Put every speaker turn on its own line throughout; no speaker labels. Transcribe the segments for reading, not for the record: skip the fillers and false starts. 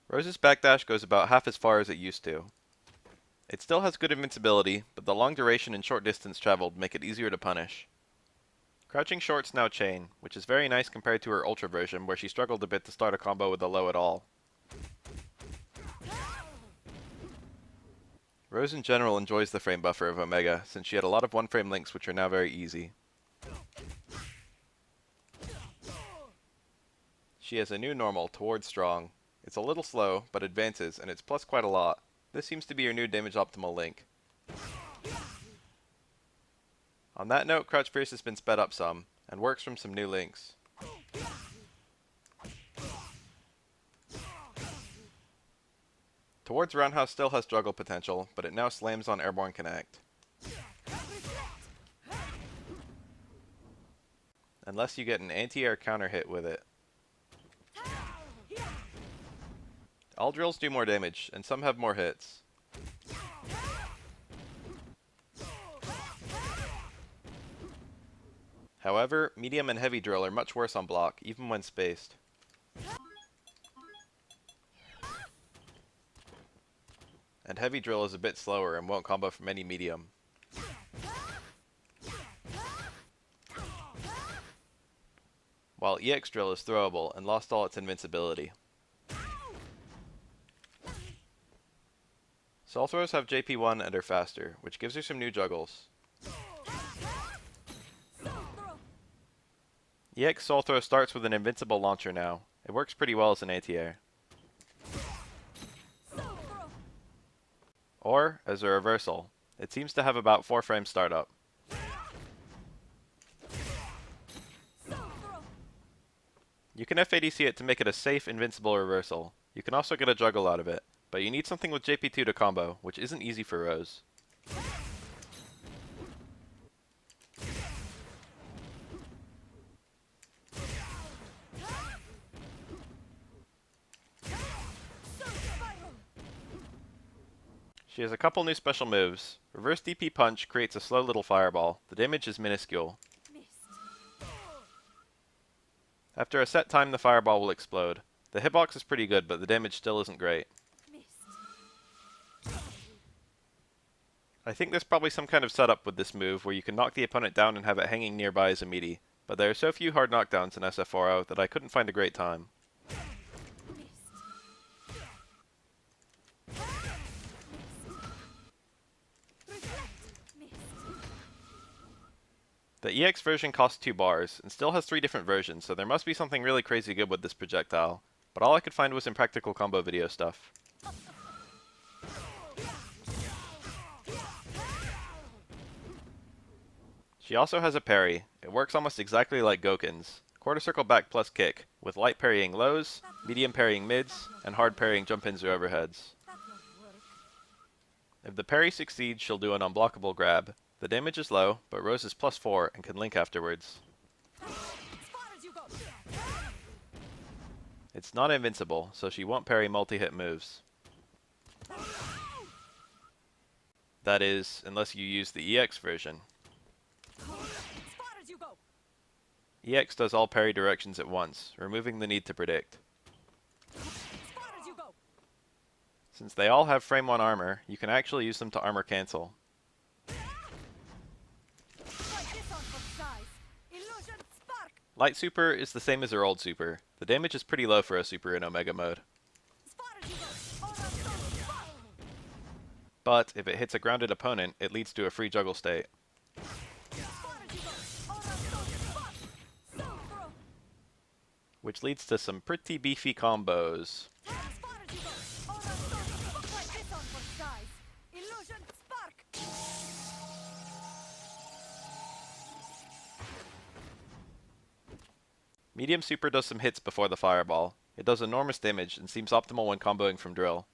Rose's backdash goes about half as far as it used to. It still has good invincibility, but the long duration and short distance traveled make it easier to punish. Crouching shorts now chain, which is very nice compared to her Ultra version where she struggled a bit to start a combo with a low at all. Rose in general enjoys the frame buffer of Omega, since she had a lot of one-frame links which are now very easy. She has a new normal, towards strong. It's a little slow, but advances, and it's plus quite a lot. This seems to be her new damage optimal link. On that note, Crouch Fierce has been sped up some, and works from some new links. Towards Roundhouse still has struggle potential, but it now slams on Airborne Connect. Unless you get an anti-air counter hit with it. All drills do more damage, and some have more hits. However, medium and heavy drill are much worse on block, even when spaced. And heavy drill is a bit slower and won't combo from any medium. While EX drill is throwable and lost all its invincibility. Soul throws have JP1 and are faster, which gives her some new juggles. EX Soul Throw starts with an invincible launcher now. It works pretty well as an anti-air. Or as a reversal. It seems to have about 4 frame startup. You can FADC it to make it a safe, invincible reversal. You can also get a juggle out of it, but you need something with JP2 to combo, which isn't easy for Rose. She has a couple new special moves. Reverse DP Punch creates a slow little fireball. The damage is minuscule. After a set time, the fireball will explode. The hitbox is pretty good, but the damage still isn't great. I think there's probably some kind of setup with this move where you can knock the opponent down and have it hanging nearby as a meaty, but there are so few hard knockdowns in SF4 that I couldn't find a great time. The EX version costs 2 bars, and still has 3 different versions, so there must be something really crazy good with this projectile, but all I could find was impractical combo video stuff. She also has a parry. It works almost exactly like Goken's. Quarter circle back plus kick, with light parrying lows, medium parrying mids, and hard parrying jump-ins or overheads. If the parry succeeds, she'll do an unblockable grab. The damage is low, but Rose is +4 and can link afterwards. It's not invincible, so she won't parry multi-hit moves. That is, unless you use the EX version. EX does all parry directions at once, removing the need to predict. Since they all have frame 1 armor, you can actually use them to armor cancel. Light Super is the same as her old Super. The damage is pretty low for a Super in Omega mode. But if it hits a grounded opponent, it leads to a free juggle state. Which leads to some pretty beefy combos. Medium Super does some hits before the fireball. It does enormous damage and seems optimal when comboing from drill.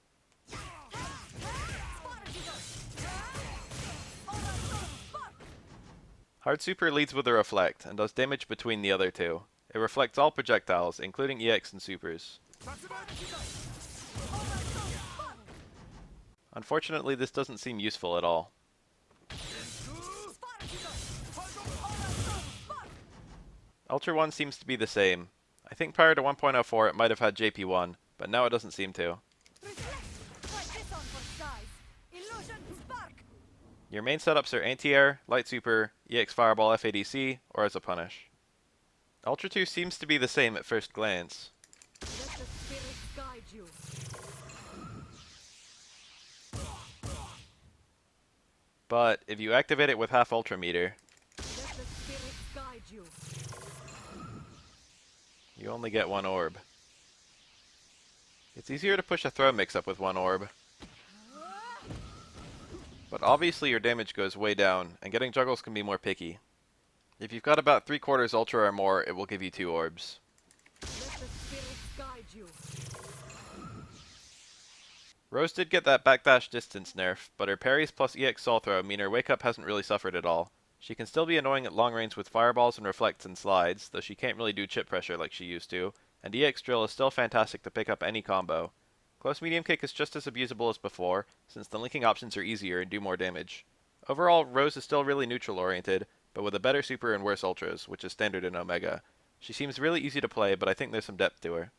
Hard Super leads with a reflect and does damage between the other two. It reflects all projectiles, including EX and Supers. Unfortunately, this doesn't seem useful at all. Ultra 1 seems to be the same. I think prior to 1.04 it might have had JP1, but now it doesn't seem to. Your main setups are anti-air, light super, EX Fireball FADC, or as a punish. Ultra 2 seems to be the same at first glance. But if you activate it with half Ultra Meter, you only get one orb. It's easier to push a throw mix-up with one orb. But obviously your damage goes way down, and getting juggles can be more picky. If you've got about 3/4 Ultra or more, it will give you 2 orbs. Rose did get that backdash distance nerf, but her parries plus EX Soul Throw mean her wake up hasn't really suffered at all. She can still be annoying at long range with fireballs and reflects and slides, though she can't really do chip pressure like she used to, and EX Drill is still fantastic to pick up any combo. Close medium kick is just as abusable as before, since the linking options are easier and do more damage. Overall, Rose is still really neutral oriented, but with a better super and worse ultras, which is standard in Omega. She seems really easy to play, but I think there's some depth to her.